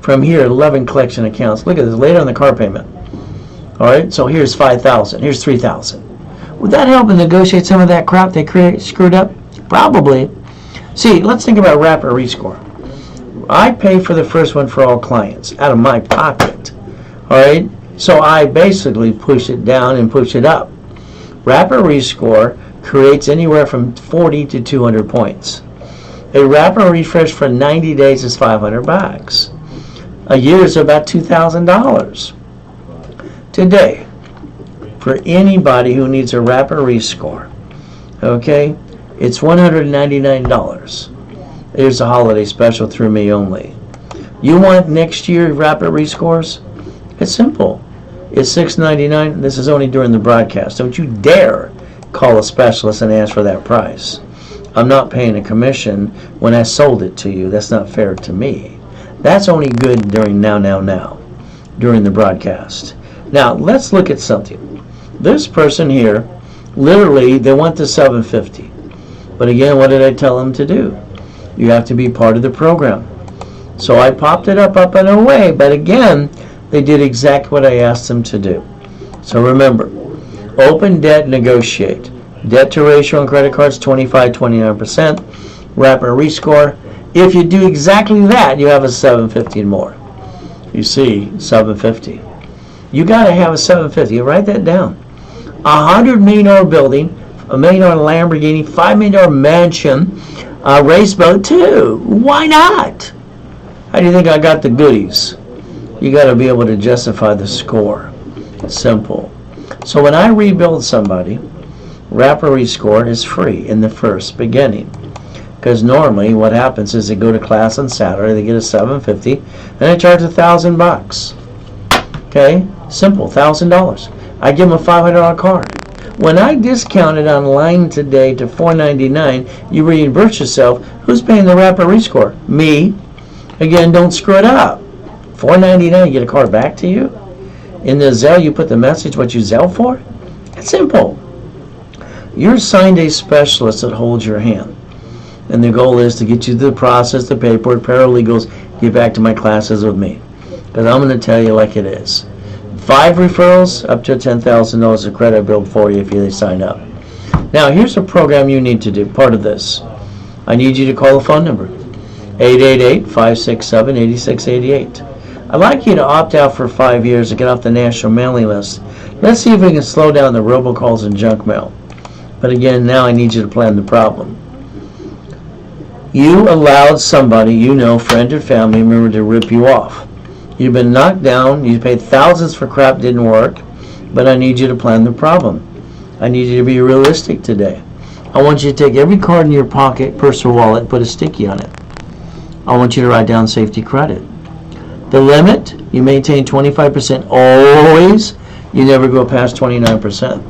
from here, 11 collection accounts. Look at this, later on the car payment. All right, so here's 5,000, here's 3,000. Would that help to negotiate some of that crap they screwed up? Probably. See, let's think about Rapid Rescore. I pay for the first one for all clients out of my pocket. All right, so I basically push it down and push it up. Rapid Rescore creates anywhere from 40 to 200 points. A rapid refresh for 90 days is $500. A year is about $2,000. Today, for anybody who needs a rapid rescore, okay, it's $199. There's a holiday special through me only. You want next year rapid rescores? It's simple. It's $699. This is only during the broadcast. Don't you dare call a specialist and ask for that price. I'm not paying a commission when I sold it to you. That's not fair to me. That's only good during now, during the broadcast. Now, let's look at something. This person here, literally, they want the $750. But again, what did I tell them to do? You have to be part of the program. So I popped it up and away, but again, they did exactly what I asked them to do. So remember, open debt, negotiate. Debt to ratio on credit cards, 25-29%. Rapid rescore. If you do exactly that, you have a $750 and more. You see, $750. You got to have a $750. Write that down. $100 million building, $1 million Lamborghini, $5 million mansion, a race boat too. Why not? How do you think I got the goodies? You got to be able to justify the score. Simple. So when I rebuild somebody, Rapid Rescore is free in the first beginning. Because normally what happens is they go to class on Saturday, they get a $750, and I charge $1,000. Okay? Simple, $1,000. I give them a $500 card. When I discount it online today to $499, you reimburse yourself. Who's paying the Rapid Rescore? Me. Again, don't screw it up. $499, you get a card back to you. In the Zelle, you put the message what you Zelle for. It's simple. You're assigned a specialist that holds your hand. And the goal is to get you through the process, the paperwork, paralegals, get back to my classes with me. Because I'm going to tell you like it is. 5 referrals, up to $10,000 of credit build for you if you sign up. Now, here's a program you need to do, part of this. I need you to call the phone number, 888-567-8688. I'd like you to opt out for 5 years to get off the national mailing list. Let's see if we can slow down the robocalls and junk mail. But again, now I need you to plan the problem. You allowed somebody, you know, friend or family member, to rip you off. You've been knocked down, you paid thousands for crap, didn't work, but I need you to plan the problem. I need you to be realistic today. I want you to take every card in your pocket, purse or wallet, and put a sticky on it. I want you to write down safety credit. The limit, you maintain 25% always. You never go past 29%.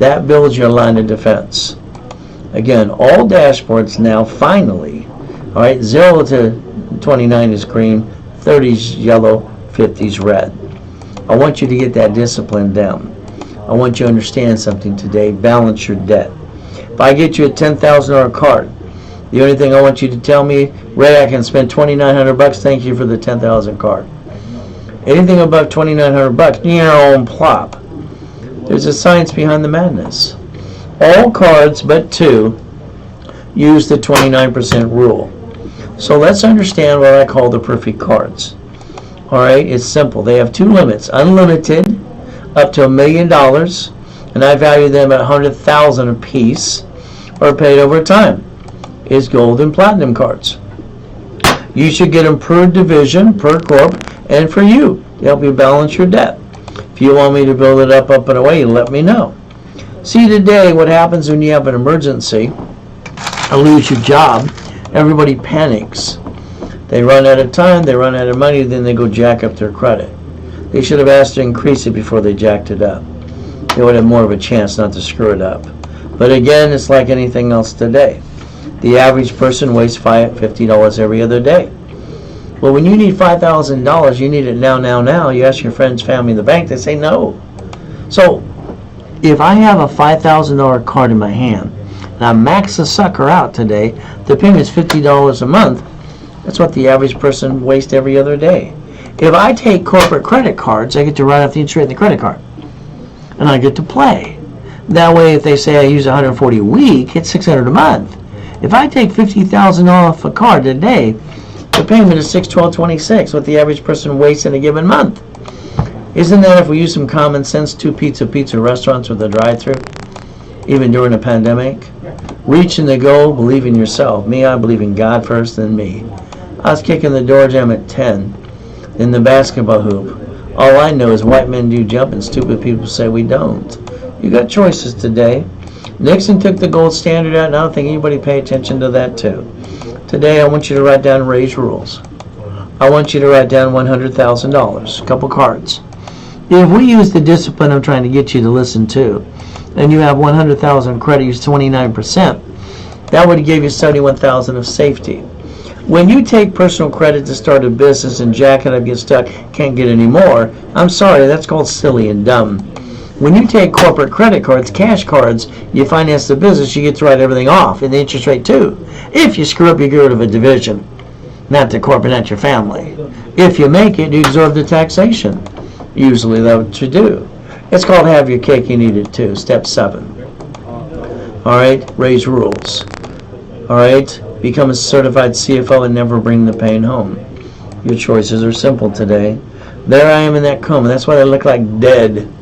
That builds your line of defense. Again, all dashboards now finally, all right, 0 to 29 is green, 30 is yellow, 50 is red. I want you to get that discipline down. I want you to understand something today. Balance your debt. If I get you a $10,000 card, the only thing I want you to tell me, Ray, I can spend $2,900. Thank you for the $10,000 card. Anything above $2,900, plop. There's a science behind the madness. All cards but 2 use the 29% rule. So let's understand what I call the perfect cards. All right, it's simple. They have 2 limits: unlimited, up to $1 million, and I value them at $100,000 a piece, or paid over time. Is gold and platinum cards. You should get them per division, per corp, and for you to help you balance your debt. If you want me to build it up and away, let me know. See, today what happens when you have an emergency or lose your job, everybody panics. They run out of time, they run out of money, then they go jack up their credit. They should have asked to increase it before they jacked it up. They would have more of a chance not to screw it up. But again, it's like anything else today. The average person wastes $50 every other day. Well, when you need $5,000, you need it now. You ask your friends, family, the bank, they say no. So, if I have a $5,000 card in my hand, and I max the sucker out today, the payment's $50 a month, That's what the average person wastes every other day. If I take corporate credit cards, I get to write off the interest rate in the credit card. And I get to play. That way, if they say I use $140 a week, it's $600 a month. If I take $50,000 off a card today, the payment is $612.26, what the average person wastes in a given month. Isn't that, if we use some common sense, 2 pizza restaurants with a drive-thru, even during a pandemic? Reach in the goal, believe in yourself. Me, I believe in God first, then me. I was kicking the door jam at 10 in the basketball hoop. All I know is white men do jump and stupid people say we don't. You got choices today. Nixon took the gold standard out, and I don't think anybody pay attention to that too. Today I want you to write down Ray's rules. I want you to write down $100,000, a couple cards. If we use the discipline I'm trying to get you to listen to, and you have $100,000 credit, use 29%, that would give you $71,000 of safety. When you take personal credit to start a business and jack it up, get stuck, can't get any more, I'm sorry, that's called silly and dumb. When you take corporate credit cards, cash cards, you finance the business, you get to write everything off, and the interest rate too. If you screw up, you get rid of a division. Not the corporate, not your family. If you make it, you absorb the taxation. Usually that's what you do. It's called have your cake and eat it too. Step 7. Alright, raise rules. Alright, become a certified CFO and never bring the pain home. Your choices are simple today. There I am in that coma. That's why I look like dead.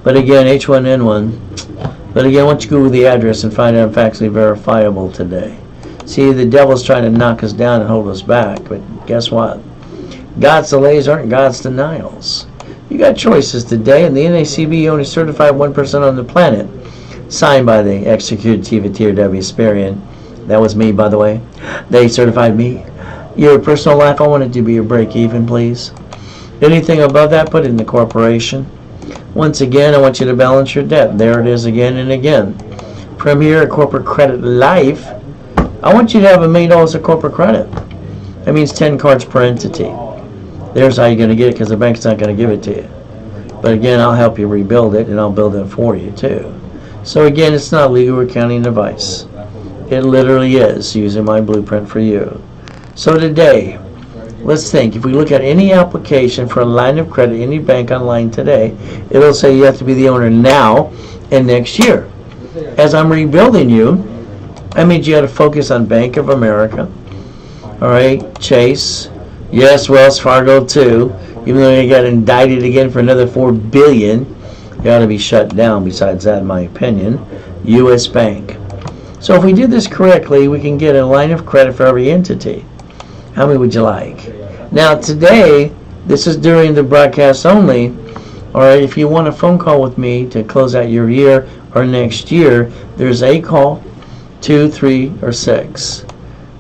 But again, H1N1. But again, once you Google the address and find out I'm factually verifiable today. See, the devil's trying to knock us down and hold us back. But guess what? God's delays aren't God's denials. You got choices today, and the NACB only certified 1% on the planet. Signed by the executive tier W. Sperian. That was me, by the way. They certified me. Your personal life, I want it to be your break even, please. Anything above that, put it in the corporation. Once again, I want you to balance your debt. There it is again and again. From here at Corporate Credit Life, I want you to have $1 million of corporate credit. That means 10 cards per entity. There's how you're going to get it, because the bank's not going to give it to you. But again, I'll help you rebuild it, and I'll build it for you too. So again, it's not legal accounting advice. It literally is using my blueprint for you. So today, let's think. If we look at any application for a line of credit, any bank online today, it'll say you have to be the owner now and next year. As I'm rebuilding you, I mean you got to focus on Bank of America, all right, Chase, yes, Wells Fargo too. Even though they got indicted again for another $4 billion, they ought to be shut down. Besides that, in my opinion, U.S. Bank. So if we do this correctly, we can get a line of credit for every entity. How many would you like? Now today, this is during the broadcast only. All right, if you want a phone call with me to close out your year or next year, there's a call, 2, 3, or 6.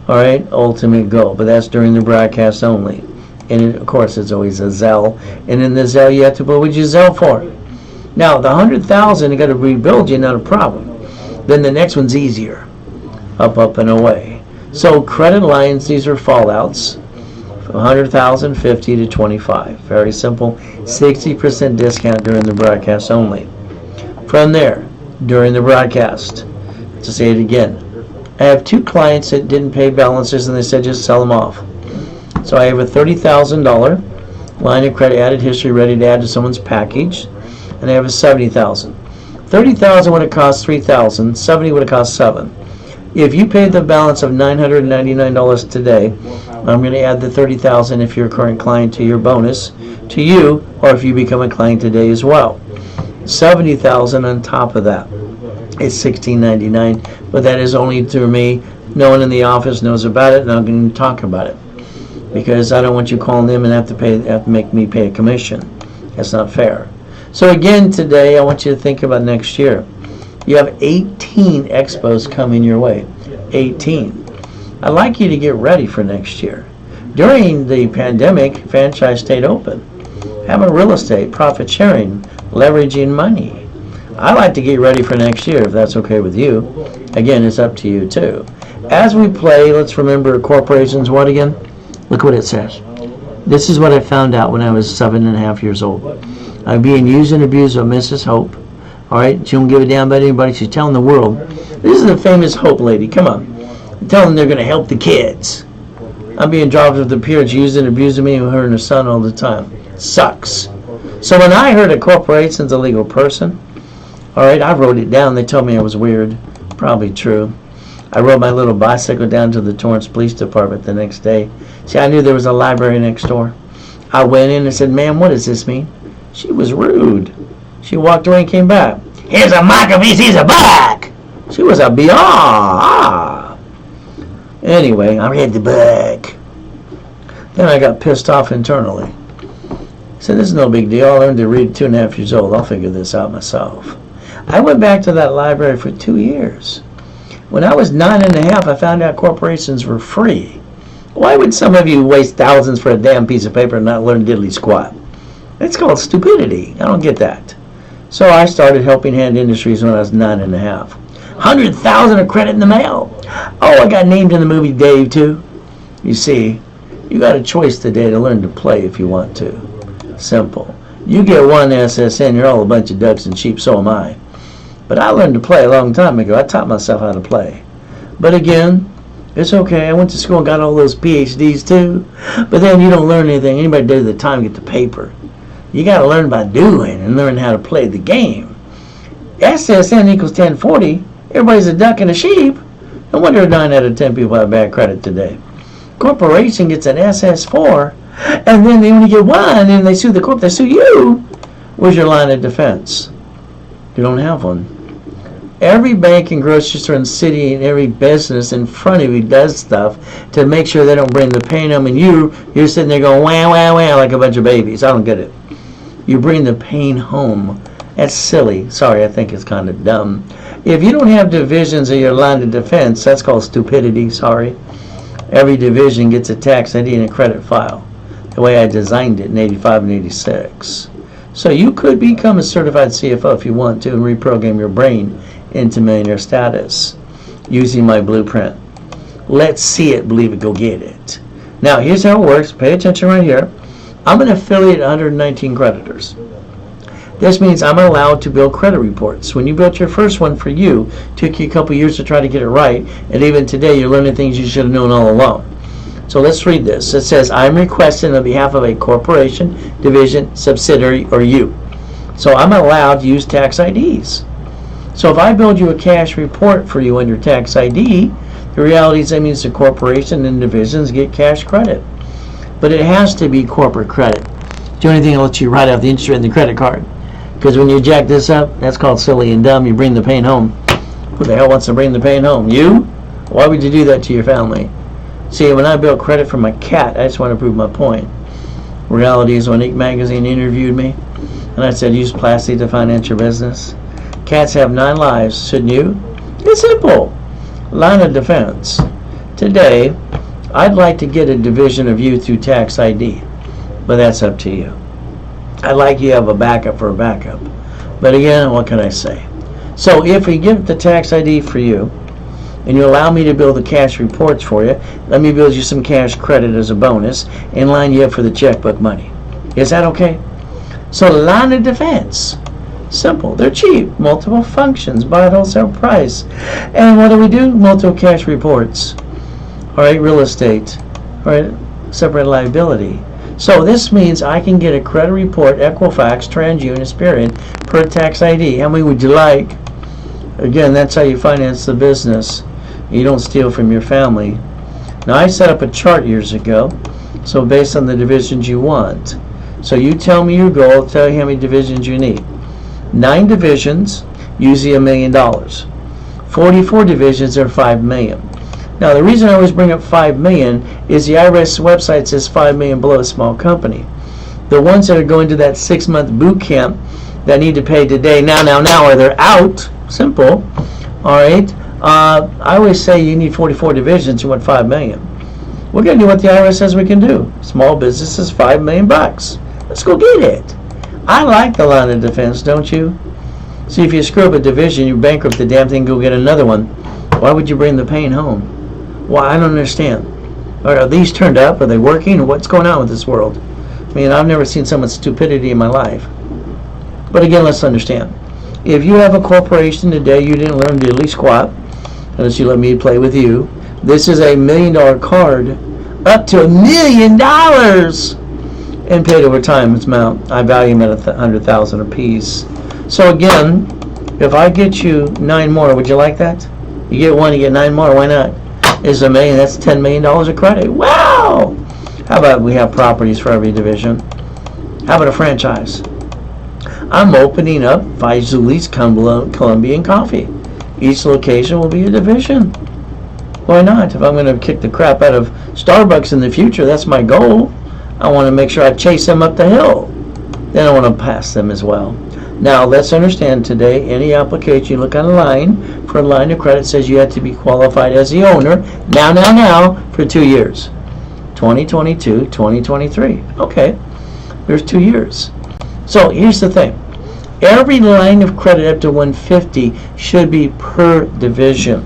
All right, ultimate goal, but that's during the broadcast only. And of course, it's always a Zelle. And in the Zelle, you have to put what would you Zelle for. Now, the 100,000, you got to rebuild you, not a problem. Then the next one's easier, up, and away. So credit lines, these are fallouts. 100,000, 50 to 25. Very simple. 60% discount during the broadcast only. From there, during the broadcast, to say it again, I have 2 clients that didn't pay balances and they said just sell them off. So I have a $30,000 line of credit added history ready to add to someone's package, and I have a $70,000. $30,000 would have cost $3,000. $70,000 would have cost $7,000. If you paid the balance of $999 today, I'm going to add the $30,000 if you're a current client to your bonus to you, or if you become a client today as well. $70,000 on top of that. It's $1,699, but that is only through me. No one in the office knows about it, and I'm going to talk about it because I don't want you calling them and have to make me pay a commission. That's not fair. So again, today I want you to think about next year. You have 18 expos coming your way. 18. I'd like you to get ready for next year. During the pandemic, franchise stayed open. Have a real estate, profit sharing, leveraging money. I like to get ready for next year if that's okay with you. Again, it's up to you too. As we play, let's remember corporations, what again? Look what it says. This is what I found out when I was 7.5 years old. I'm being used and abused by Mrs. Hope. All right, she don't give a damn about anybody. She's telling the world. This is the famous Hope lady. Come on. Tell them they're going to help the kids. I'm being dropped with the peers using and abusing me and her and her son all the time. Sucks. So when I heard a corporation's a legal person, all right, I wrote it down. They told me I was weird. Probably true. I rode my little bicycle down to the Torrance Police Department the next day. See, I knew there was a library next door. I went in and said, "Ma'am, what does this mean?" She was rude. She walked away and came back. "Here's a mark of he's a back." She was a beyond. Anyway, I read the book. Then I got pissed off internally. I said, "This is no big deal. I learned to read at 2.5 years old. I'll figure this out myself." I went back to that library for 2 years. When I was 9.5, I found out corporations were free. Why would some of you waste thousands for a damn piece of paper and not learn diddly squat? It's called stupidity. I don't get that. So I started Helping Hand Industries when I was 9.5. 100,000 of credit in the mail. Oh, I got named in the movie Dave too. You see, you got a choice today to learn to play if you want to. Simple. You get one SSN, you're all a bunch of ducks and sheep, so am I. But I learned to play a long time ago. I taught myself how to play. But again, it's okay. I went to school and got all those PhDs too. But then you don't learn anything. Anybody does the time get the paper. You got to learn by doing and learn how to play the game. SSN equals 1040. Everybody's a duck and a sheep. No wonder 9 out of 10 people have bad credit today. Corporation gets an SS4, and then they only get one, and they sue the corp. They sue you. Where's your line of defense? You don't have one. Every bank and grocery store and city and every business in front of you does stuff to make sure they don't bring the pain home, and you're sitting there going wah wah wah like a bunch of babies. I don't get it. You bring the pain home. That's silly. Sorry, I think it's kind of dumb. If you don't have divisions of your line of defense, that's called stupidity. Sorry. Every division gets a tax ID and a credit file, the way I designed it in 85 and 86. So you could become a certified CFO if you want to and reprogram your brain into millionaire status using my blueprint. Let's see it, believe it, go get it. Now, here's how it works. Pay attention right here. I'm an affiliate of 119 creditors. This means I'm allowed to build credit reports. When you built your first one for you, it took you a couple years to try to get it right, and even today you're learning things you should have known all along. So let's read this. It says, I'm requesting on behalf of a corporation, division, subsidiary, or you. So I'm allowed to use tax IDs. So if I build you a cash report for you under tax ID, the reality is that means the corporation and divisions get cash credit. But it has to be corporate credit. The only thing that lets you write off the interest rate and the credit card. Because when you jack this up, that's called silly and dumb. You bring the pain home. Who the hell wants to bring the pain home? You? Why would you do that to your family? See, when I built credit for my cat, I just want to prove my point. Reality is when Inc. magazine interviewed me, and I said, use plastic to finance your business. Cats have 9 lives, shouldn't you? It's simple. Line of defense. Today, I'd like to get a division of you through tax ID, but that's up to you. I'd like you to have a backup for a backup. But again, what can I say? So if we give the tax ID for you, and you allow me to build the cash reports for you, let me build you some cash credit as a bonus and line you up for the checkbook money. Is that okay? So line of defense. Simple. They're cheap. Multiple functions. Buy at wholesale price. And what do? Multiple cash reports. All right, real estate. All right, separate liability. So this means I can get a credit report, Equifax, TransUnion, Experian, per tax ID. How many would you like? Again, that's how you finance the business. You don't steal from your family. Now, I set up a chart years ago, so based on the divisions you want. So you tell me your goal, I'll tell you how many divisions you need. 9 divisions, usually $1 million. 44 divisions are $5 million. Now, the reason I always bring up $5 million is the IRS website says $5 million below a small company. The ones that are going to that 6-month boot camp that need to pay today, now, or they're out, simple, all right? I always say you need 44 divisions, you want $5 million. We're going to do what the IRS says we can do. Small businesses, $5 million bucks. Let's go get it. I like the line of defense, don't you? See, if you screw up a division, you bankrupt the damn thing, go get another one. Why would you bring the pain home? Well, I don't understand. Are these turned up? Are they working? What's going on with this world? I mean, I've never seen so much stupidity in my life. But again, let's understand. If you have a corporation today, you didn't learn diddly squat, unless you let me play with you. This is a $1 million card up to $1 million and paid over time amount. I value them at $100,000 a piece. So again, if I get you 9 more, would you like that? You get 1, you get 9 more. Why not? It's $1 million. That's $10 million of credit. Wow! How about we have properties for every division? How about a franchise? I'm opening up Vizul's Colombian Coffee. Each location will be a division. Why not? If I'm going to kick the crap out of Starbucks in the future, that's my goal. I want to make sure I chase them up the hill. Then I want to pass them as well. Now, let's understand today, any application you look online for a line of credit says you have to be qualified as the owner now for 2 years. 2022, 2023. Okay, there's 2 years. So here's the thing. Every line of credit up to 150 should be per division.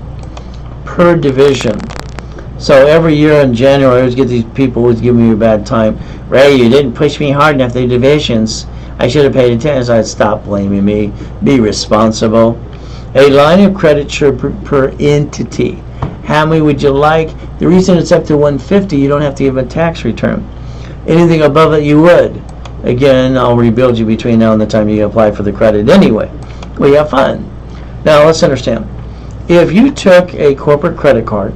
Per division. So every year in January, I always get these people who's giving me a bad time. Ray, you didn't push me hard enough, the divisions. I should have paid attention. I'd stop blaming me. Be responsible. A line of credit should per entity. How many would you like? The reason it's up to 150, you don't have to give a tax return. Anything above it, you would. Again, I'll rebuild you between now and the time you apply for the credit anyway. We have fun. Now, let's understand. If you took a corporate credit card,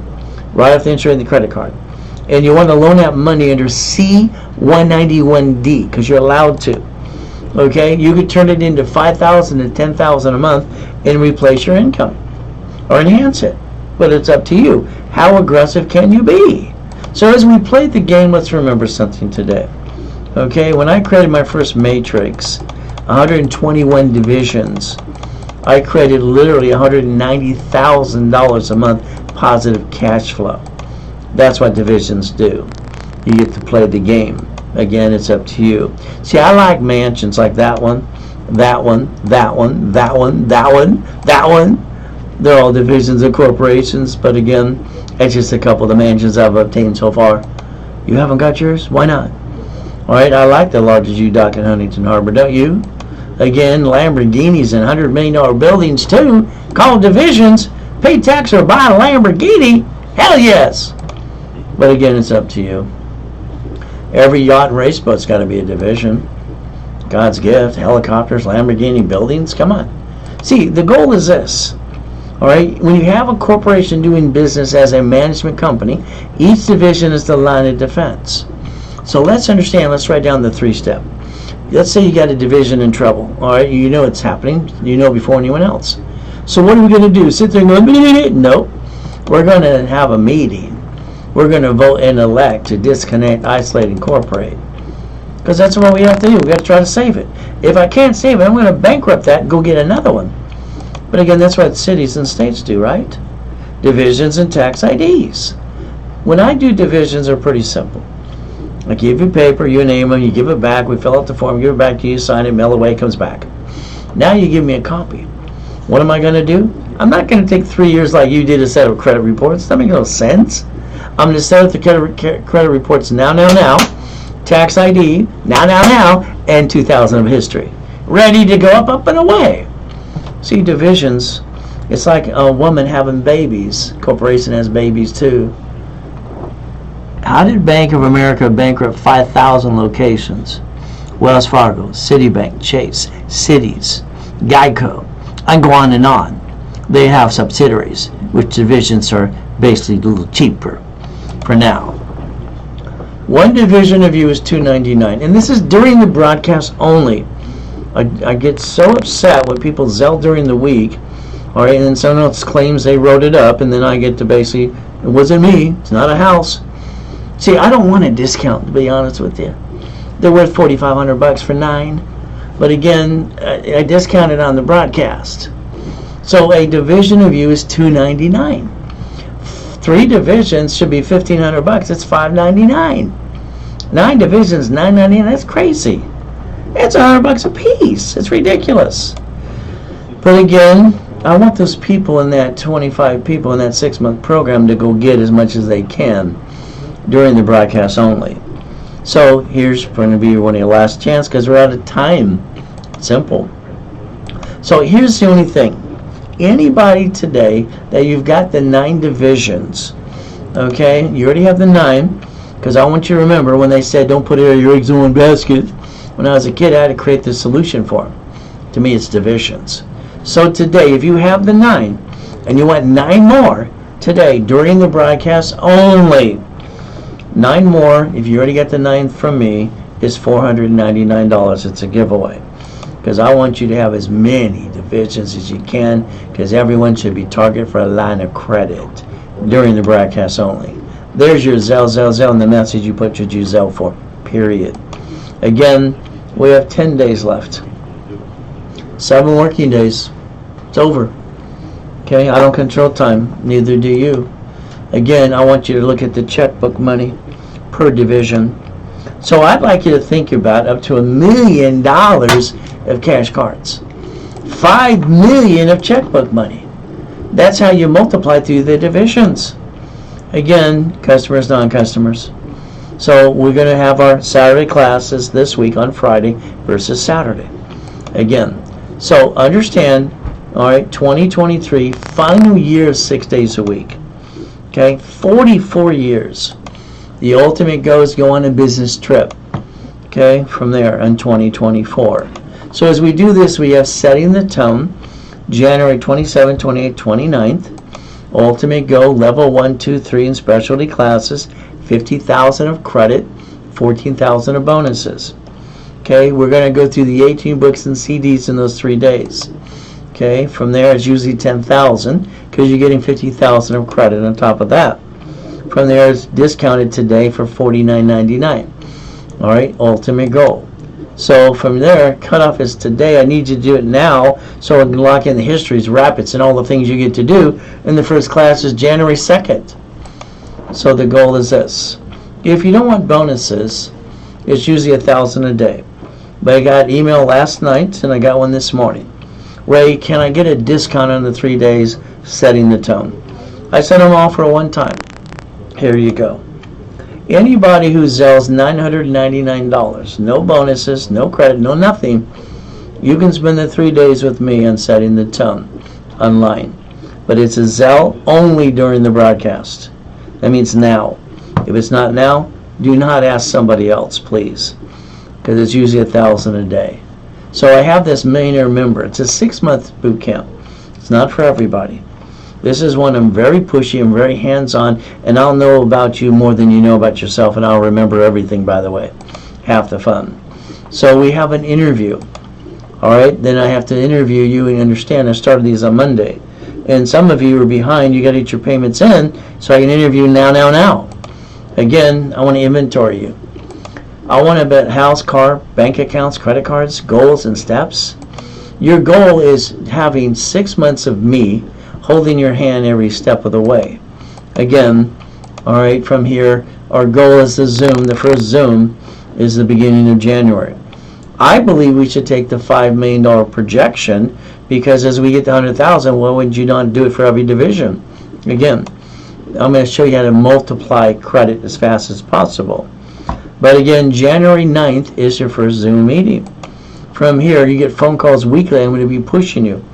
right after entering the credit card, and you want to loan out money under C-191D, because you're allowed to, okay, you could turn it into $5,000 to $10,000 a month and replace your income or enhance it. But it's up to you. How aggressive can you be? So as we played the game, let's remember something today. Okay, when I created my first matrix, 121 divisions, I created literally $190,000 a month positive cash flow. That's what divisions do. You get to play the game. Again, it's up to you. See, I like mansions like that one, that one, that one, that one, that one, that one. They're all divisions of corporations, but again, it's just a couple of the mansions I've obtained so far. You haven't got yours? Why not? All right, I like the largest U-Dock in Huntington Harbor, don't you? Again, Lamborghinis and $100 million buildings too, called divisions. Pay tax or buy a Lamborghini? Hell yes. But again, it's up to you. Every yacht and race boat's got to be a division. God's gift, helicopters, Lamborghini buildings, come on. See, the goal is this. All right, when you have a corporation doing business as a management company, each division is the line of defense. So let's understand, let's write down the 3-step. Let's say you got a division in trouble. All right, you know it's happening. You know before anyone else. So what are we going to do? Sit there and go, nope. We're going to have a meeting. We're going to vote and elect to disconnect, isolate, incorporate. Because that's what we have to do. We've got to try to save it. If I can't save it, I'm going to bankrupt that and go get another one. But again, that's what cities and states do, right? Divisions and tax IDs. When I do divisions, they're pretty simple. I give you paper, you name them, you give it back, we fill out the form, give it back to you, sign it, mail it away, it comes back. Now you give me a copy. What am I going to do? I'm not going to take 3 years like you did to set up credit reports. That makes no sense. I'm going to set up the credit reports now, tax ID, now, and 2,000 of history. Ready to go up and away. See, divisions, it's like a woman having babies. Corporation has babies too. How did Bank of America bankrupt 5,000 locations? Wells Fargo, Citibank, Chase, Cities, Geico. I go on and on. They have subsidiaries, which divisions are basically a little cheaper for now. One division of you is $299, and this is during the broadcast only. I get so upset when people zell during the week, all right, and then someone else claims they wrote it up, and then I get to basically, it wasn't me, it's not a house. See, I don't want a discount, to be honest with you. They're worth $4,500 for 9, but again, I discounted on the broadcast. So a division of you is $299. 3 divisions should be $1,500. It's $599. 9 divisions, $999. That's crazy. It's $100 a piece. It's ridiculous. But again, I want those people in that 25 people in that 6-month program to go get as much as they can during the broadcast only. So here's going to be one of your last chance because we're out of time. Simple. So here's the only thing. Anybody today that you've got the 9 divisions, okay, you already have the 9, Because I want you to remember when they said don't put your eggs in one basket. When I was a kid, I had to create the solution for them. To me, it's divisions. So today, if you have the 9 and you want 9 more today during the broadcast only, 9 more, if you already got the 9 from me, is $499. It's a giveaway. Because I want you to have as many divisions as you can, because everyone should be targeted for a line of credit during the broadcast only. There's your Zelle, and the message you put your Zelle for, period. Again, we have 10 days left. 7 working days. It's over. Okay, I don't control time, neither do you. Again, I want you to look at the checkbook money per division. So I'd like you to think about up to $1 million of cash cards. $5 million of checkbook money. That's how you multiply through the divisions. Again, customers, non-customers. So we're going to have our Saturday classes this week on Friday versus Saturday. Again, so understand, all right, 2023, final year of 6 days a week. Okay, 44 years. The ultimate goal is go on a business trip. Okay, from there in 2024. So as we do this, we have setting the tone, January 27, 28, 29th. Ultimate goal, level 1, 2, 3 in specialty classes, 50,000 of credit, 14,000 of bonuses. Okay, we're going to go through the 18 books and CDs in those 3 days. Okay, from there it's usually 10,000 because you're getting 50,000 of credit on top of that. From there it's discounted today for $49.99. All right, ultimate goal. So from there, cutoff is today. I need you to do it now so I can lock in the histories, rapids, and all the things you get to do. And the first class is January 2nd. So the goal is this. If you don't want bonuses, it's usually 1,000 a day. But I got email last night, and I got one this morning. Ray, can I get a discount on the 3 days setting the tone? I sent them all for a one-time. Here you go. Anybody who sells $999, no bonuses, no credit, no nothing, you can spend the 3 days with me on setting the tone online. But it's a Zelle only during the broadcast. That means now. If it's not now, do not ask somebody else, please, because it's usually 1,000 a day. So I have this millionaire member. It's a 6-month boot camp. It's not for everybody. This is one I'm very pushy and very hands-on, and I'll know about you more than you know about yourself, and I'll remember everything, by the way. Half the fun. So we have an interview. All right, then I have to interview you and understand. I started these on Monday. And some of you are behind. You got to get your payments in so I can interview now. Again, I want to inventory you. I want to bet house, car, bank accounts, credit cards, goals, and steps. Your goal is having 6 months of me holding your hand every step of the way. Again, all right, from here, our goal is the Zoom. The first Zoom is the beginning of January. I believe we should take the $5 million projection, because as we get to 100,000, why would you not do it for every division? Again, I'm going to show you how to multiply credit as fast as possible. But again, January 9th is your first Zoom meeting. From here, you get phone calls weekly. I'm going to be pushing you.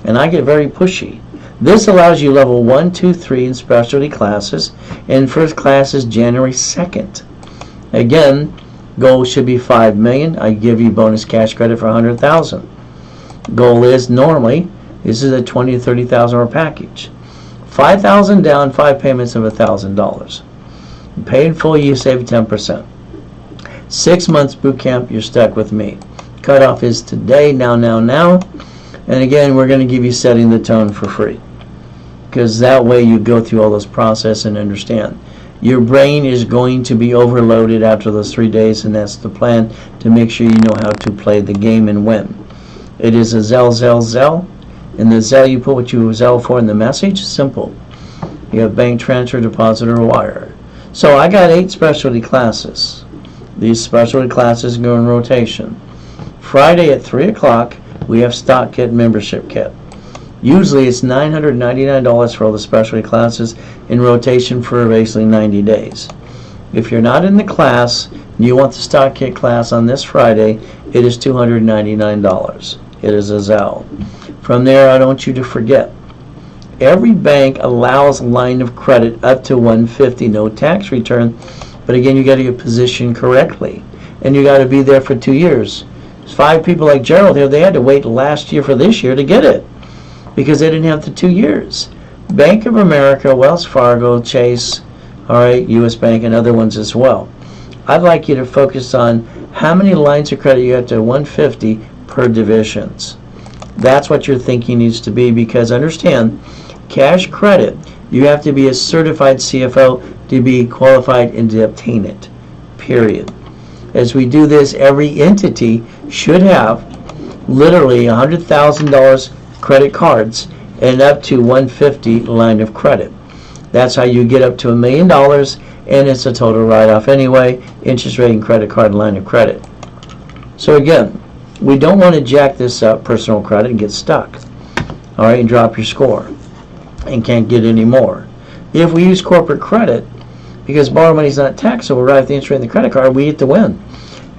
And I get very pushy. This allows you level 1, 2, 3 in specialty classes. And first class is January 2nd. Again, goal should be $5 million. I give you bonus cash credit for $100,000. Goal is normally, this is a $20,000 to $30,000 package. $5,000 down, 5 payments of $1,000. You pay in full, you save 10%. 6 months boot camp, you're stuck with me. Cutoff is today, now. And again, we're going to give you setting the tone for free. Because that way you go through all those process and understand. Your brain is going to be overloaded after those 3 days, and that's the plan, to make sure you know how to play the game and win. It is a Zelle. In the Zelle, you put what you Zelle for in the message. Simple. You have bank transfer, deposit, or wire. So I got 8 specialty classes. These specialty classes go in rotation. Friday at 3 o'clock, we have stock kit, membership kit. Usually it's $999 for all the specialty classes in rotation for basically 90 days. If you're not in the class and you want the stock kit class on this Friday, it is $299. It is a Zelle. From there, I don't want you to forget, every bank allows a line of credit up to $150, no tax return, But again, you got to get positioned correctly, and you got to be there for 2 years. There's 5 people like Gerald here. They had to wait last year for this year to get it because they didn't have the 2 years. Bank of America, Wells Fargo, Chase, all right, U.S. Bank, and other ones as well. I'd like you to focus on how many lines of credit you have to 150 per divisions. That's what your thinking needs to be, because understand, cash credit, you have to be a certified CFO to be qualified and to obtain it, period. As we do this, every entity should have literally $100,000 credit cards and up to 150 line of credit. That's how you get up to $1 million, and it's a total write-off anyway, interest rate and credit card and line of credit. So again, we don't want to jack this up, personal credit, and get stuck, all right, and drop your score and can't get any more. If we use corporate credit, because borrow money is not taxable, right, the interest rate and the credit card, we get to win.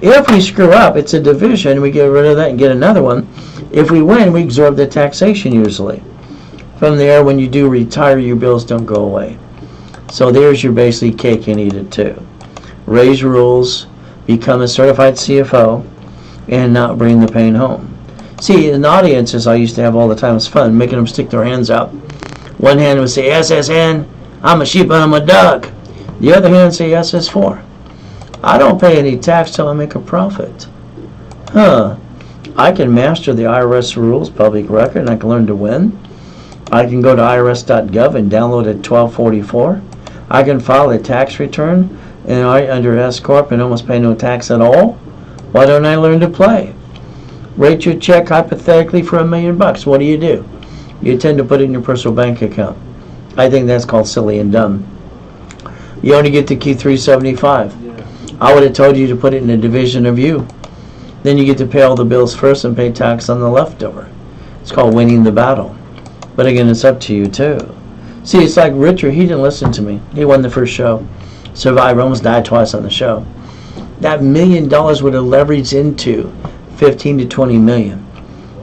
If we screw up, it's a division, we get rid of that and get another one. If we win, we absorb the taxation usually. From there, when you do retire, your bills don't go away. So there's your basically cake and eat it too. Raise rules, become a certified CFO, and not bring the pain home. See, in audiences I used to have all the time, it's fun, making them stick their hands out. One hand would say, SSN, I'm a sheep and I'm a dog. The other hand would say, SS4. I don't pay any tax till I make a profit. I can master the IRS rules, public record, and I can learn to win. I can go to irs.gov and download a 1244. I can file a tax return and under S Corp and almost pay no tax at all. Why don't I learn to play? Write your check hypothetically for $1 million. What do? You tend to put it in your personal bank account. I think that's called silly and dumb. You only get to keep $375. I would have told you to put it in a division of you. Then you get to pay all the bills first and pay tax on the leftover. It's called winning the battle. But again, it's up to you too. See, it's like Richard, he didn't listen to me. He won the first show. Survived, almost died twice on the show. That $1 million would have leveraged into 15 to 20 million.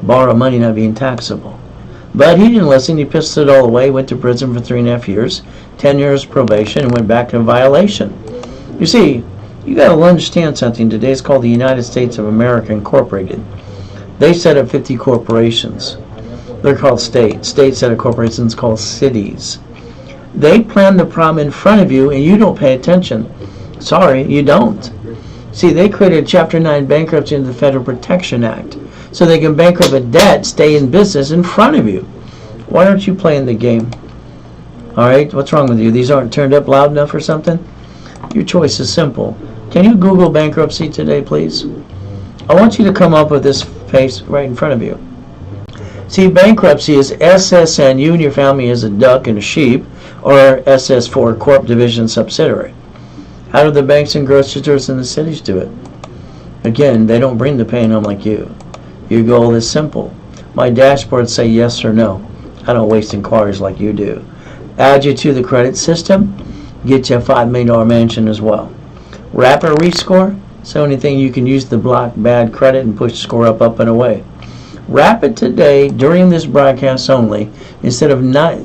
Borrow money not being taxable. But he didn't listen. He pissed it all away, went to prison for 3.5 years, 10 years probation, and went back to violation. You see, you got to understand something. Today it's called the United States of America Incorporated. They set up 50 corporations. They're called states. States set up corporations called cities. They plan the problem in front of you, and you don't pay attention. Sorry, you don't. See, they created Chapter 9 bankruptcy in the Federal Protection Act, so they can bankrupt a debt, stay in business in front of you. Why aren't you playing the game? All right, what's wrong with you? These aren't turned up loud enough or something? Your choice is simple. Can you Google bankruptcy today, please? I want you to come up with this face right in front of you. See, bankruptcy is SSN, you and your family is a duck and a sheep, or SS4, Corp Division Subsidiary. How do the banks and grocery stores in the cities do it? Again, they don't bring the pain home like you. Your goal is simple. My dashboards say yes or no. I don't waste inquiries like you do. Add you to the credit system, get you a $5 million mansion as well. Rapid rescore, it's the only thing you can use to block bad credit and push the score up and away. Rapid today, during this broadcast only, instead of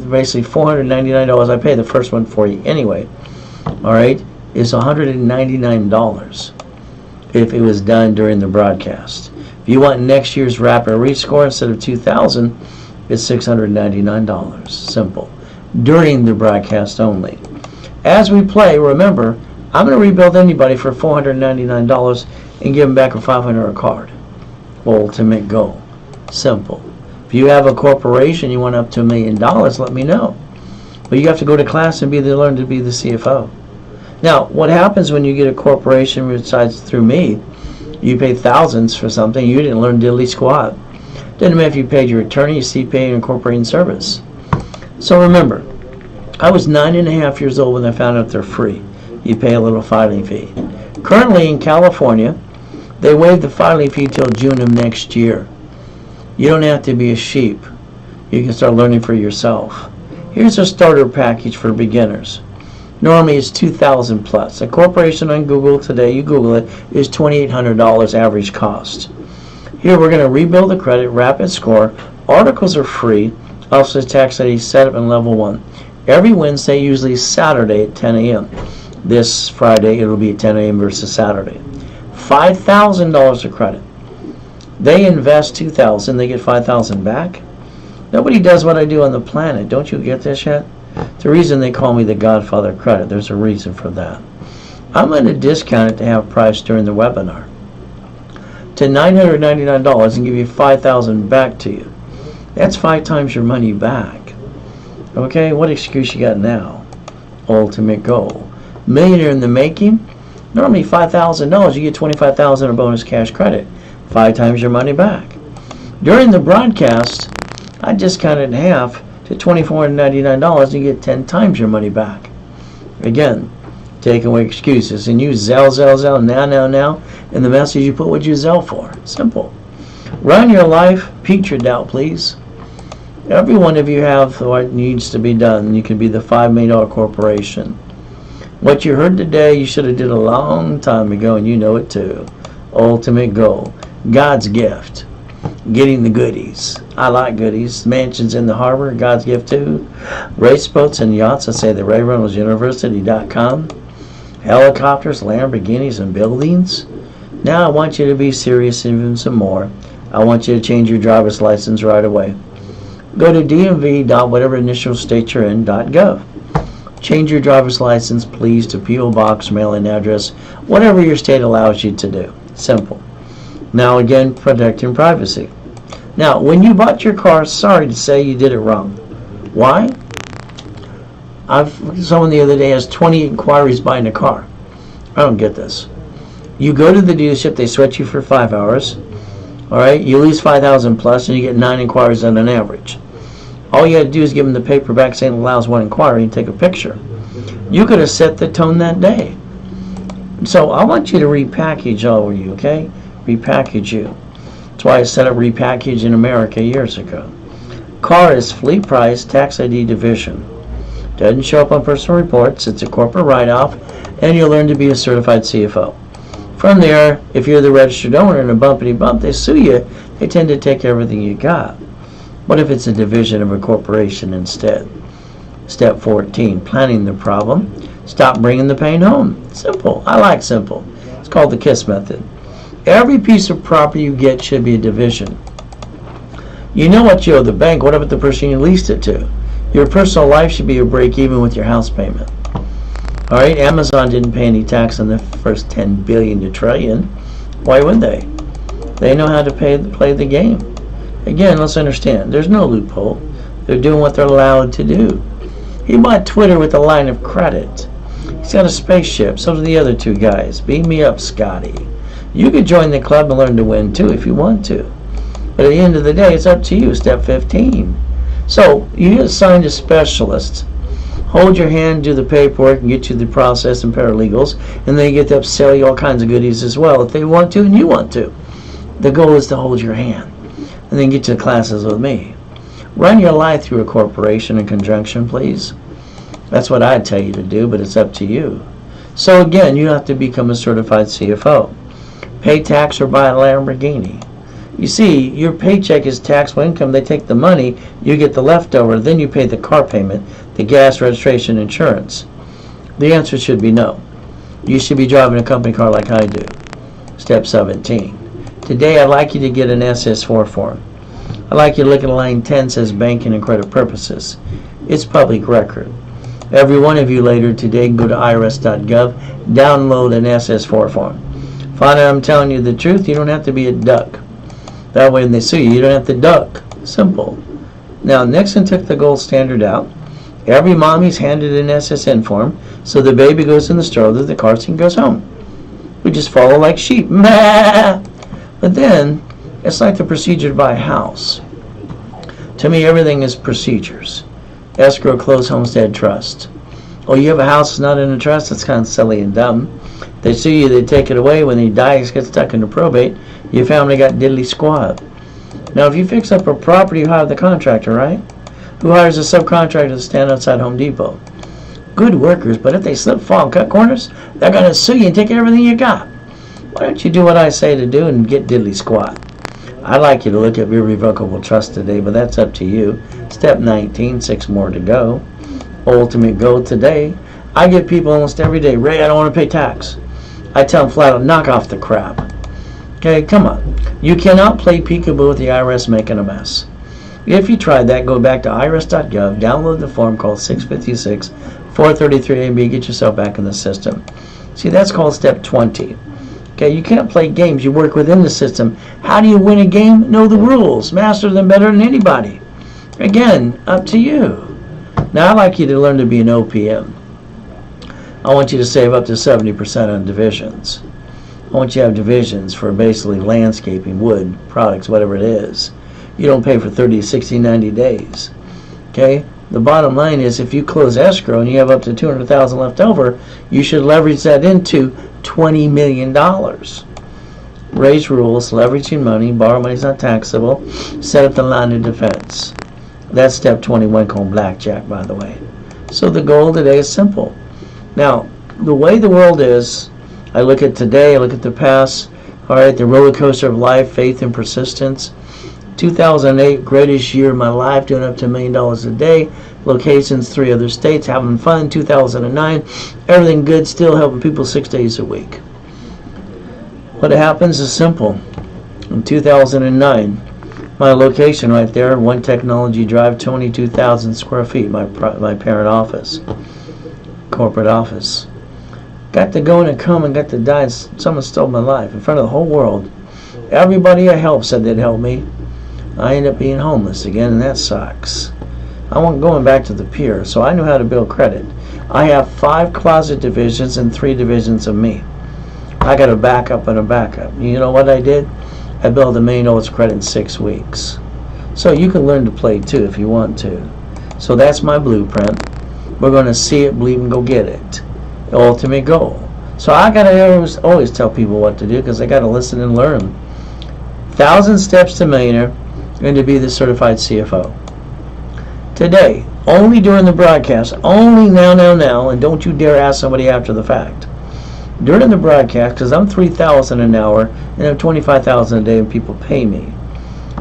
basically $499, I pay the first one for you anyway, all right, is $199 if it was done during the broadcast. If you want next year's rapid rescore, instead of $2,000, it's $699. Simple. During the broadcast only. As we play, remember, I'm going to rebuild anybody for $499 and give them back a $500 card. Ultimate goal. Simple. If you have a corporation, you want up to $1 million, let me know. But you have to go to class and learn to be the CFO. Now, what happens when you get a corporation besides through me? You pay thousands for something, you didn't learn diddly squat. Doesn't matter if you paid your attorney, your CPA, and corporation service. So remember, I was 9.5 years old when I found out they're free. You pay a little filing fee. Currently in California, they waive the filing fee till June of next year. You don't have to be a sheep. You can start learning for yourself. Here's a starter package for beginners. Normally it's $2,000 plus. A corporation on Google today, you Google it, is $2,800 average cost. Here we're going to rebuild the credit, rapid score. Articles are free. Office tax ID setup and level 1. Every Wednesday, usually Saturday at 10 a.m. This Friday, it'll be at 10 a.m. versus Saturday. $5,000 of credit. They invest $2,000, they get $5,000 back. Nobody does what I do on the planet. Don't you get this yet? The reason they call me the Godfather of Credit, there's a reason for that. I'm going to discount it to half price during the webinar to $999 and give you $5,000 back to you. That's 5 times your money back. Okay, what excuse you got now? Ultimate goal. Millionaire in the making. Normally $5,000, you get $25,000 in bonus cash credit. 5 times your money back. During the broadcast, I discounted in half to $2,499 and you get 10 times your money back. Again, take away excuses and use Zelle, now, and the message you put what you Zelle for. Simple. Run your life, beat your doubt, please. Every one of you have what needs to be done. You can be the $5 million corporation. What you heard today, you should have did a long time ago, and you know it too. Ultimate goal. God's gift. Getting the goodies. I like goodies. Mansions in the harbor, God's gift too. Race boats and yachts, I say the Ray Reynolds University.com. Helicopters, Lamborghinis, and buildings. Now I want you to be serious even some more. I want you to change your driver's license right away. Go to dmv.whatever initial state you're in.gov. Change your driver's license, please, to P.O. Box, mailing address, whatever your state allows you to do. Simple. Now again, protecting privacy. Now, when you bought your car, sorry to say you did it wrong. Why? Someone the other day has 20 inquiries buying a car. I don't get this. You go to the dealership, they sweat you for 5 hours. All right, you lose 5,000 plus, and you get 9 inquiries on an average. All you had to do is give them the paper back saying it allows 1 inquiry and take a picture. You could have set the tone that day. So I want you to repackage all of you, okay? Repackage you. That's why I set up Repackage in America years ago. Car is fleet price, tax ID division. Doesn't show up on personal reports. It's a corporate write-off, and you'll learn to be a certified CFO. From there, if you're the registered owner and a bumpity bump, they sue you, they tend to take everything you got. What if it's a division of a corporation instead? Step 14, planning the problem. Stop bringing the pain home. Simple. I like simple. It's called the KISS method. Every piece of property you get should be a division. You know what you owe the bank. What about the person you leased it to? Your personal life should be a break even with your house payment. All right, Amazon didn't pay any tax on the first 10 billion to trillion. Why would they? They know how to play the game. Again, let's understand, there's no loophole. They're doing what they're allowed to do. He bought Twitter with a line of credit. He's got a spaceship. So do the other 2 guys. Beam me up, Scotty. You could join the club and learn to win too if you want to. But at the end of the day, it's up to you. Step 15. So you get assigned a specialist. Hold your hand, do the paperwork, and get you the process and paralegals, and then you get to upsell you all kinds of goodies as well if they want to and you want to. The goal is to hold your hand and then get to classes with me. Run your life through a corporation in conjunction, please. That's what I'd tell you to do, but it's up to you. So again, you have to become a certified CFO. Pay tax or buy a Lamborghini. You see, your paycheck is taxable income. They take the money, you get the leftover, then you pay the car payment, the gas, registration, insurance. The answer should be no. You should be driving a company car like I do. Step 17. Today, I'd like you to get an SS4 form. I'd like you to look at line 10, says banking and credit purposes. It's public record. Every one of you later today can go to irs.gov, download an SS4 form. Find out I'm telling you the truth. You don't have to be a duck. That way when they sue you, you don't have to duck. Simple. Now, Nixon took the gold standard out. Every mommy's handed an SSN form, so the baby goes in the stroller, the car seat goes home. We just follow like sheep. Bah! But then, it's like the procedure to buy a house. To me, everything is procedures. Escrow, close, homestead, trust. Oh, you have a house that's not in a trust? That's kind of silly and dumb. They sue you, they take it away. When they die, it gets stuck into probate. Your family got diddly squad. Now, if you fix up a property, you hire the contractor, right? Who hires a subcontractor to stand outside Home Depot? Good workers, but if they slip, fall, and cut corners, they're going to sue you and take everything you got. Why don't you do what I say to do and get diddly squat? I'd like you to look at irrevocable trust today, but that's up to you. Step 19, 6 more to go. Ultimate goal today. I get people almost every day, Ray, I don't want to pay tax. I tell them flat out, knock off the crap. Okay, come on. You cannot play peekaboo with the IRS making a mess. If you tried that, go back to irs.gov, download the form called 656 433AB, get yourself back in the system. See, that's called step 20. Okay, you can't play games. You work within the system. How do you win a game? Know the rules. Master them better than anybody. Again, up to you. Now, I'd like you to learn to be an OPM. I want you to save up to 70% on divisions. I want you to have divisions for basically landscaping, wood, products, whatever it is. You don't pay for 30, 60, 90 days. Okay? The bottom line is if you close escrow and you have up to $200,000 left over, you should leverage that into $20 million. Raise rules, leveraging money, borrow money is not taxable, set up the line of defense. That's step 21 called blackjack, by the way. So the goal today is simple. Now, the way the world is, I look at today, I look at the past, all right, the roller coaster of life, faith and persistence. 2008, greatest year of my life, doing up to $1 million a day. Locations, 3 other states, having fun. 2009, everything good, still helping people 6 days a week. What happens is simple. In 2009, my location right there, One Technology Drive, 22,000 square feet, my parent office, corporate office. Got to go and come and got to die, and someone stole my life in front of the whole world. Everybody I helped said they'd help me. I ended up being homeless again, and that sucks. I want going back to the pier, so I knew how to build credit. I have 5 closet divisions and 3 divisions of me. I got a backup and a backup. You know what I did? I built $1 million credit in 6 weeks. So you can learn to play too if you want to. So that's my blueprint. We're going to see it, believe, and go get it. The ultimate goal. So I got to always tell people what to do because they got to listen and learn. 1,000 steps to millionaire and to be the certified CFO. Today, only during the broadcast, only now, and don't you dare ask somebody after the fact. During the broadcast, because I'm $3,000 an hour and I'm $25,000 a day and people pay me.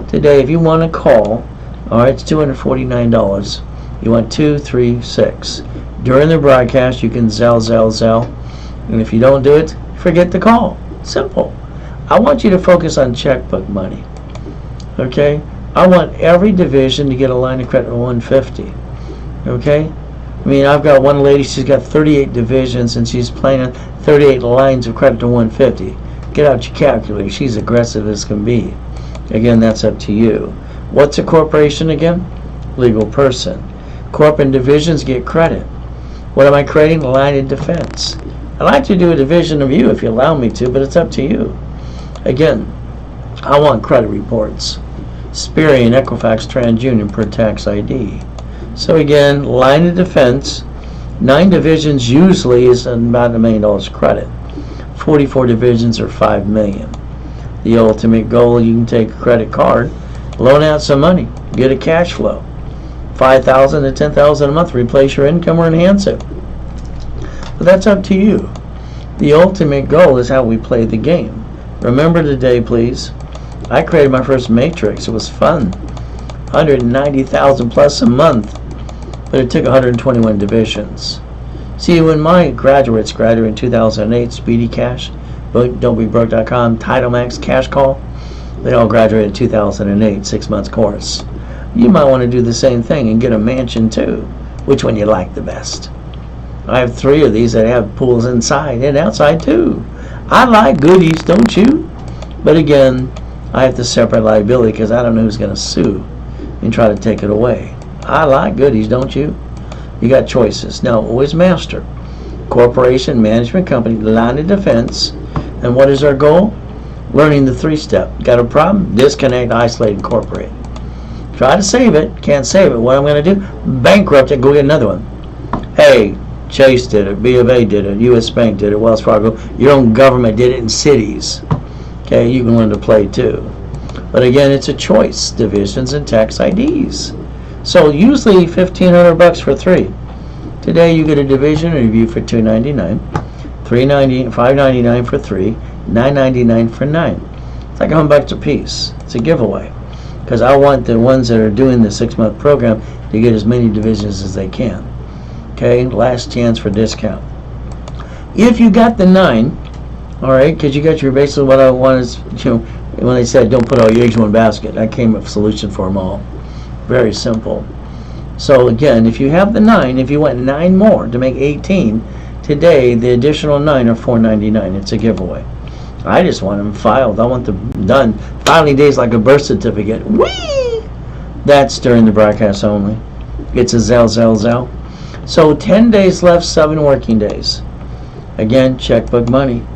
Today, if you want to call, all right, it's $249. You want 2, 3, 6. During the broadcast, you can Zelle. And if you don't do it, forget the call. Simple. I want you to focus on checkbook money. Okay? I want every division to get a line of credit of 150. Okay? I mean, I've got one lady, she's got 38 divisions and she's planning 38 lines of credit to 150. Get out your calculator. She's aggressive as can be. Again, that's up to you. What's a corporation again? Legal person. Corporate divisions get credit. What am I creating? A line of defense. I'd like to do a division of you if you allow me to, but it's up to you. Again, I want credit reports. Experian, Equifax, TransUnion per tax ID. So again, line of defense. 9 divisions usually is about $1 million credit. 44 divisions are $5 million. The ultimate goal, you can take a credit card, loan out some money, get a cash flow. $5,000 to $10,000 a month, replace your income or enhance it. But that's up to you. The ultimate goal is how we play the game. Remember today, please, I created my first matrix. It was fun. 190,000 plus a month, but it took 121 divisions. See, when my graduates graduated in 2008, Speedy Cash, Don'tBeBroke.com, TitleMax, Cash Call, they all graduated in 2008, 6 months course. You might want to do the same thing and get a mansion too. Which one you like the best? I have 3 of these that have pools inside and outside too. I like goodies, don't you? But again, I have to separate liability because I don't know who's going to sue and try to take it away. I like goodies, don't you? You got choices. Now, always master. Corporation, management company, line of defense. And what is our goal? Learning the 3-step. Got a problem? Disconnect, isolate, incorporate. Try to save it. Can't save it. What I'm going to do? Bankrupt it. Go get another one. Hey, Chase did it. B of A did it. U.S. Bank did it. Wells Fargo. Your own government did it in cities. Okay, you can learn to play too. But again, it's a choice. Divisions and tax IDs. So usually $1,500 for 3. Today you get a division review for $299, $599 for 3, $999 for 9. It's like $100 a piece. It's a giveaway. Because I want the ones that are doing the 6-month program to get as many divisions as they can. Okay, last chance for discount. If you got the 9, all right, because you got your basically what I want is, when they said don't put all your eggs in one basket, I came up with a solution for them all. Very simple. So again, if you have the 9, if you want 9 more to make 18, today the additional 9 are $4.99. It's a giveaway. I just want them filed. I want them done. Filing days like a birth certificate. Whee! That's during the broadcast only. It's a Zell. So 10 days left, 7 working days. Again, checkbook money.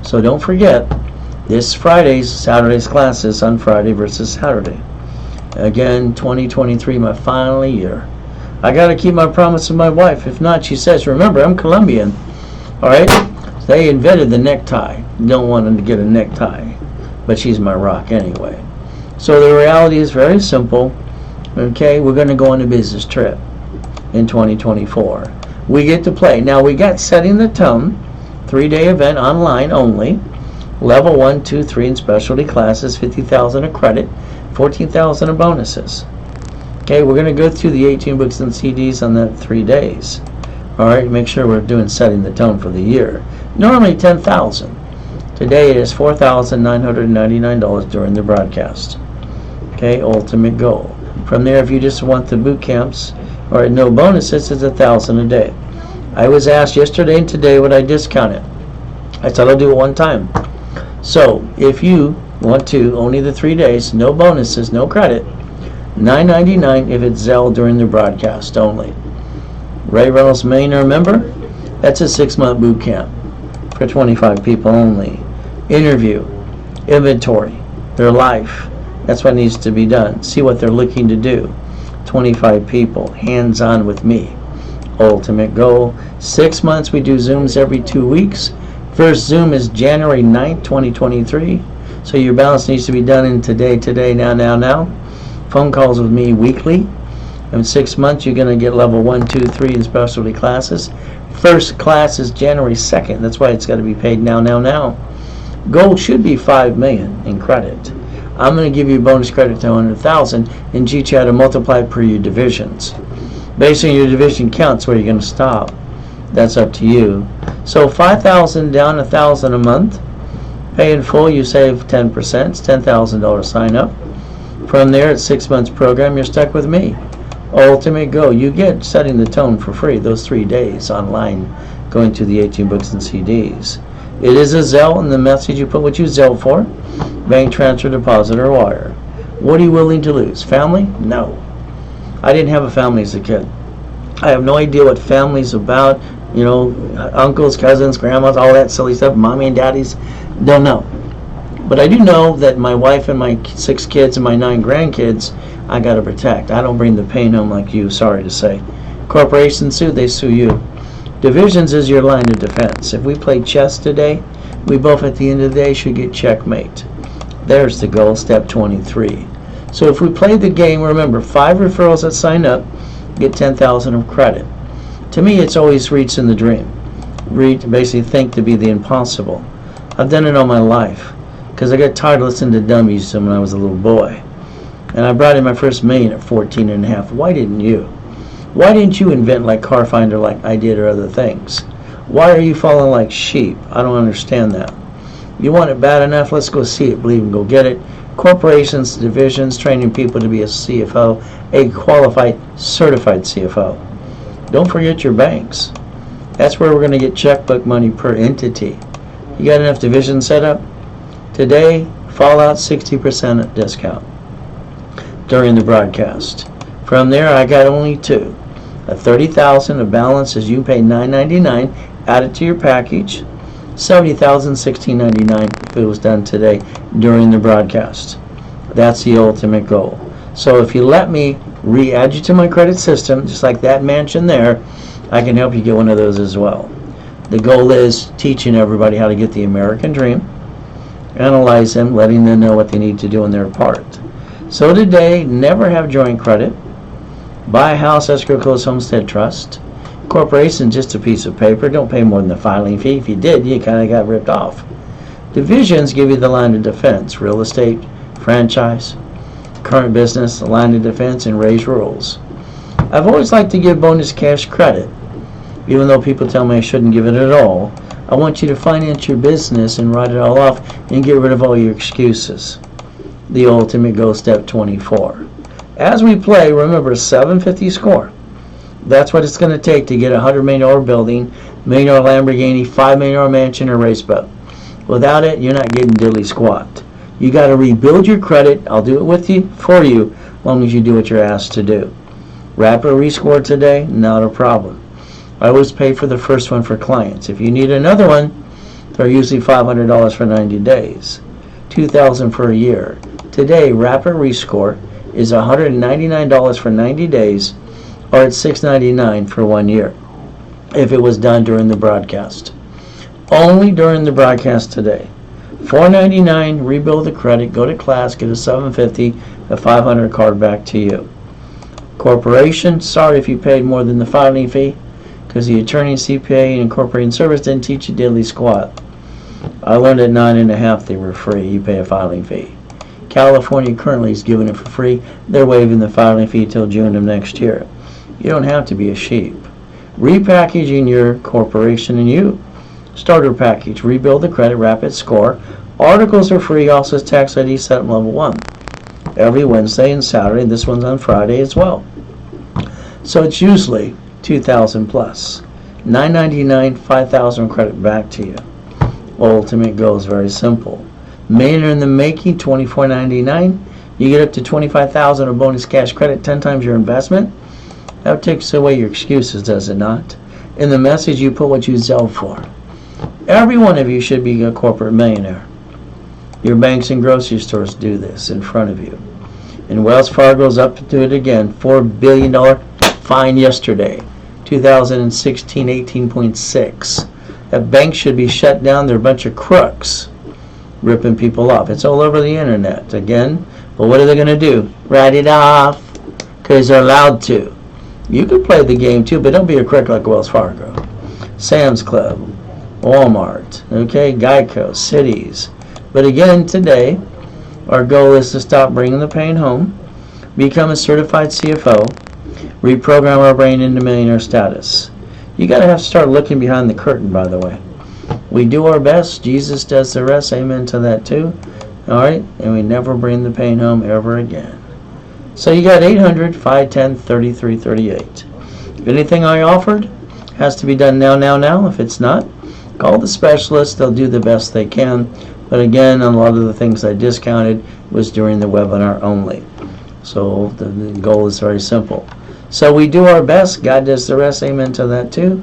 So don't forget, this Saturday's classes on Friday versus Saturday. Again, 2023, my final year. I got to keep my promise to my wife. If not, she says, remember, I'm Colombian. All right? They invented the necktie. Don't want them to get a necktie. But she's my rock anyway. So the reality is very simple. Okay, we're going to go on a business trip in 2024. We get to play. Now, we got Setting the Tone, 3-day event online only. Level 1, 2, 3 in specialty classes, $50,000 a credit, $14,000 of bonuses. Okay, we're going to go through the 18 books and CDs on that 3 days. All right, make sure we're doing Setting the Tone for the year. Normally $10,000. Today it is $4,999 during the broadcast. Okay, ultimate goal. From there, if you just want the boot camps or no bonuses, it's $1,000 a day. I was asked yesterday and today would I discount it. I said I'll do it one time. So if you want to, only the 3 days, no bonuses, no credit, $9.99 if it's Zell during the broadcast only. Ray Reynolds Millionaire member, that's a 6-month boot camp for 25 people only. Interview, inventory, their life. That's what needs to be done. See what they're looking to do. 25 people, hands-on with me. Ultimate goal. 6 months, we do Zooms every 2 weeks. First Zoom is January 9th, 2023. So your balance needs to be done in today, now. Phone calls with me weekly. In 6 months, you're going to get level 1, 2, 3 in specialty classes. First class is January 2nd. That's why it's got to be paid now. Goal should be $5 million in credit. I'm going to give you bonus credit to $100,000 and teach you how to multiply per your divisions. Based on your division counts where you're going to stop. That's up to you. So $5,000 down, $1,000 a month. Pay in full, you save 10%. It's $10,000 sign up. From there, it's 6 months program. You're stuck with me. Ultimate Go. You get Setting the Tone for free those 3 days online, going to the 18 books and CDs. It is a Zelle, and the message you put what you Zelle for, bank transfer, deposit, or wire. What are you willing to lose? Family? No. I didn't have a family as a kid. I have no idea what family's about. You know, uncles, cousins, grandmas, all that silly stuff, mommy and daddies, don't know. But I do know that my wife and my 6 kids and my 9 grandkids, I got to protect. I don't bring the pain home like you, sorry to say. Corporations sue, they sue you. Divisions is your line of defense. If we play chess today, we both at the end of the day should get checkmate. There's the goal, step 23. So if we play the game, remember, 5 referrals that sign up get $10,000 of credit. To me, it's always reaching the dream. Basically think to be the impossible. I've done it all my life because I got tired of listening to dummies when I was a little boy. And I brought in my first million at 14 and a half. Why didn't you? Why didn't you invent like Car Finder like I did or other things? Why are you falling like sheep? I don't understand that. You want it bad enough, let's go see it, believe and go get it. Corporations, divisions, training people to be a CFO, a qualified, certified CFO. Don't forget your banks. That's where we're going to get checkbook money per entity. You got enough divisions set up? Today, Fallout 60% discount during the broadcast. From there, I got only 2. A $30,000 of balance as you pay $9.99, add it to your package. $70,000, $16.99 if it was done today during the broadcast. That's the ultimate goal. So if you let me re-add you to my credit system, just like that mansion there, I can help you get one of those as well. The goal is teaching everybody how to get the American dream, analyze them, letting them know what they need to do in their part. So today, never have joint credit. Buy a house, escrow, close, homestead trust. Corporation, just a piece of paper. Don't pay more than the filing fee. If you did, you kind of got ripped off. Divisions give you the line of defense. Real estate, franchise, current business, line of defense, and raise rules. I've always liked to give bonus cash credit. Even though people tell me I shouldn't give it at all, I want you to finance your business and write it all off and get rid of all your excuses. The ultimate goal, step 24. As we play, remember 750 score. That's what it's going to take to get a $100 million building, $1 million Lamborghini, $5 million mansion, or race boat. Without it, you're not getting diddly squat. You got to rebuild your credit. I'll do it with you, for you, as long as you do what you're asked to do. Rapid rescore today, not a problem. I always pay for the first one for clients. If you need another one, they're usually $500 for 90 days, $2,000 for a year. Today, rapid rescore is $199 for 90 days, or it's $699 for 1 year, if it was done during the broadcast. Only during the broadcast today. $499, rebuild the credit, go to class, get a $750, a $500 card back to you. Corporation, sorry if you paid more than the filing fee, because the attorney, CPA, and incorporating service didn't teach you diddly squat. I learned at 9.5 they were free. You pay a filing fee. California currently is giving it for free. They're waiving the filing fee till June of next year. You don't have to be a sheep. Repackaging your corporation and you. Starter package, rebuild the credit, rapid score. Articles are free, also says tax ID set up level 1. Every Wednesday and Saturday. This one's on Friday as well. So it's usually $2,000 plus. $999, $5,000 credit back to you. Ultimate goal is very simple. Millionaire in the making, $24.99. You get up to $25,000 of bonus cash credit, 10 times your investment. That takes away your excuses, does it not? In the message, you put what you sell for. Every one of you should be a corporate millionaire. Your banks and grocery stores do this in front of you. And Wells Fargo's up to do it again. $4 billion fine yesterday. 2016, 18.6. That bank should be shut down. They're a bunch of crooks ripping people off. It's all over the internet again. But what are they going to do? Write it off because they're allowed to. You can play the game too, but don't be a crook like Wells Fargo. Sam's Club, Walmart, okay, Geico, cities. But again, today, our goal is to stop bringing the pain home, become a certified CFO, reprogram our brain into millionaire status. You got to have to start looking behind the curtain, by the way. We do our best. Jesus does the rest. Amen to that too. All right? And we never bring the pain home ever again. So you got 800-510-3338. If anything I offered has to be done now. If it's not, call the specialist. They'll do the best they can. But again, a lot of the things I discounted was during the webinar only. So the goal is very simple. So we do our best. God does the rest. Amen to that too.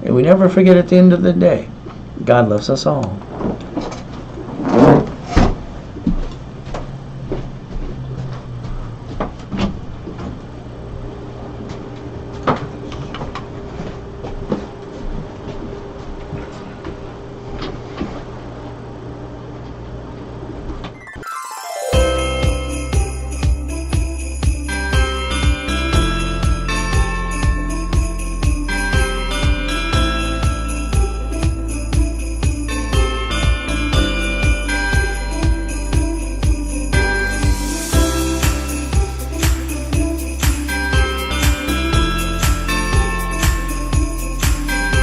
And we never forget at the end of the day, God loves us all.